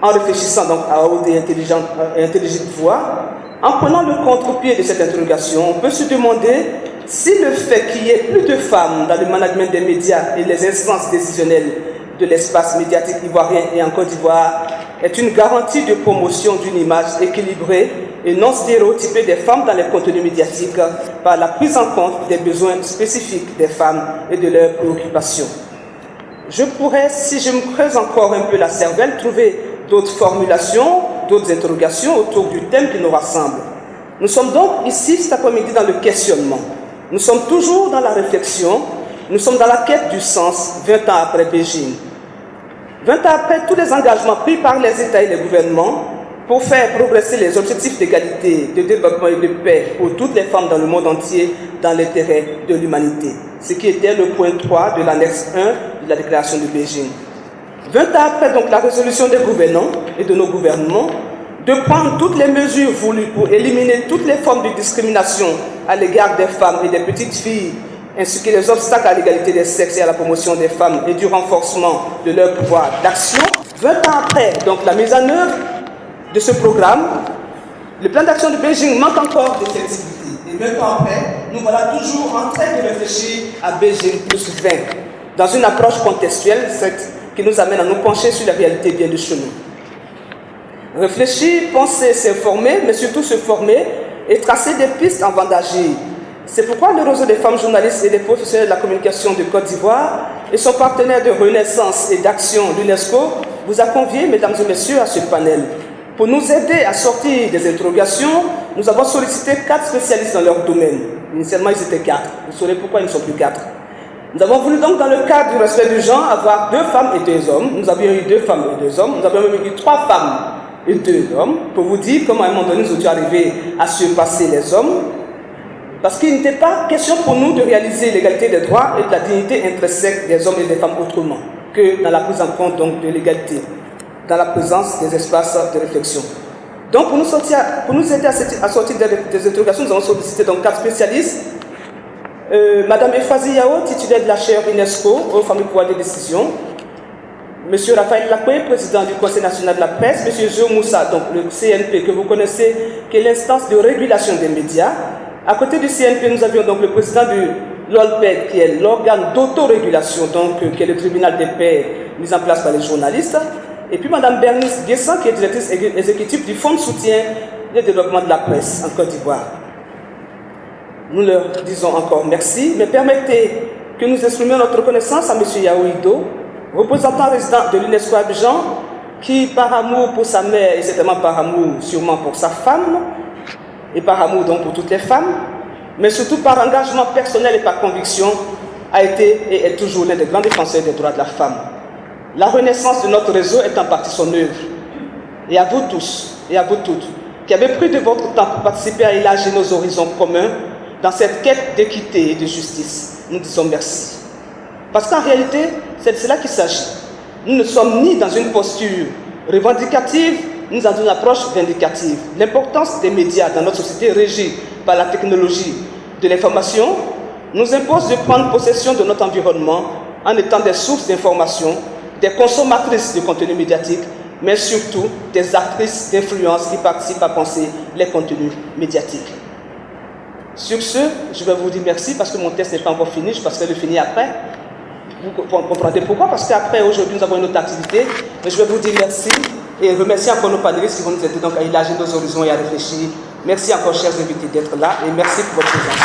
en réfléchissant donc à haute et intelligible voix, en prenant le contre-pied de cette interrogation, on peut se demander si le fait qu'il y ait plus de femmes dans le management des médias et les instances décisionnelles de l'espace médiatique ivoirien et en Côte d'Ivoire est une garantie de promotion d'une image équilibrée et non stéréotypée des femmes dans les contenus médiatiques par la prise en compte des besoins spécifiques des femmes et de leurs préoccupations. Je pourrais, si je me creuse encore un peu la cervelle, trouver d'autres formulations, d'autres interrogations autour du thème qui nous rassemble. Nous sommes donc ici cet après-midi dans le questionnement. Nous sommes toujours dans la réflexion, nous sommes dans la quête du sens 20 ans après Beijing. 20 ans après tous les engagements pris par les États et les gouvernements pour faire progresser les objectifs d'égalité, de développement et de paix pour toutes les femmes dans le monde entier dans l'intérêt de l'humanité. Ce qui était le point 3 de l'annexe 1 de la déclaration de Beijing. 20 ans après donc la résolution des gouvernants et de nos gouvernements de prendre toutes les mesures voulues pour éliminer toutes les formes de discrimination à l'égard des femmes et des petites filles, ainsi que les obstacles à l'égalité des sexes et à la promotion des femmes et du renforcement de leur pouvoir d'action. 20 ans après donc la mise en œuvre de ce programme, le plan d'action de Beijing manque encore d'effectivité. Et 20 ans après, nous voilà toujours en train de réfléchir à Beijing plus 20, dans une approche contextuelle, qui nous amène à nous pencher sur la réalité bien de chez nous. Réfléchir, penser, s'informer, mais surtout se former et tracer des pistes avant d'agir. C'est pourquoi le réseau des femmes journalistes et des professionnels de la communication de Côte d'Ivoire et son partenaire de renaissance et d'action, l'UNESCO, vous a conviés, mesdames et messieurs, à ce panel. Pour nous aider à sortir des interrogations, nous avons sollicité 4 spécialistes dans leur domaine. Initialement, ils étaient 4. Vous saurez pourquoi ils ne sont plus 4. Nous avons voulu donc, dans le cadre du respect du genre, avoir 2 femmes et 2 hommes. Nous avions eu 2 femmes et 2 hommes. Nous avions même eu 3 femmes et 2 hommes, pour vous dire comment à un moment donné nous étions arrivés à surpasser les hommes. Parce qu'il n'était pas question pour nous de réaliser l'égalité des droits et de la dignité intrinsèque des hommes et des femmes autrement que dans la prise en compte donc, de l'égalité, dans la présence des espaces de réflexion. Donc pour nous aider à sortir des interrogations, nous avons sollicité donc 4 spécialistes. Madame Efazi Yao, titulaire de la chaire UNESCO aux familles pouvoir de décision. Monsieur Raphaël Lacoué, président du Conseil national de la presse. Monsieur Jo Moussa, donc le CNP que vous connaissez, qui est l'instance de régulation des médias. À côté du CNP, nous avions donc le président du l'OLPED, qui est l'organe d'autorégulation, donc qui est le tribunal des pairs mis en place par les journalistes. Et puis Madame Bernice Guessan, qui est directrice exécutive du Fonds de soutien et développement de la presse en Côte d'Ivoire. Nous leur disons encore merci, mais permettez que nous exprimions notre reconnaissance à M. Yaouido, représentant résident de l'UNESCO Abidjan, qui, par amour pour sa mère et certainement par amour sûrement pour sa femme, et par amour donc pour toutes les femmes, mais surtout par engagement personnel et par conviction, a été et est toujours l'un des grands défenseurs des droits de la femme. La renaissance de notre réseau est en partie son œuvre. Et à vous tous et à vous toutes, qui avez pris de votre temps pour participer à élargir nos horizons communs dans cette quête d'équité et de justice, nous disons merci. Parce qu'en réalité, c'est de cela qu'il s'agit. Nous ne sommes ni dans une posture revendicative, ni dans une approche vindicative. L'importance des médias dans notre société régie par la technologie de l'information nous impose de prendre possession de notre environnement en étant des sources d'information, des consommatrices de contenu médiatique, mais surtout des actrices d'influence qui participent à penser les contenus médiatiques. Sur ce, je vais vous dire merci parce que mon test n'est pas encore fini, je passerai le finir après. Vous comprendrez pourquoi, parce qu'après, aujourd'hui, nous avons une autre activité. Mais je vais vous dire merci et remercier encore nos panélistes qui vont nous aider donc à élargir nos horizons et à réfléchir. Merci encore, chers invités, d'être là et merci pour votre présence.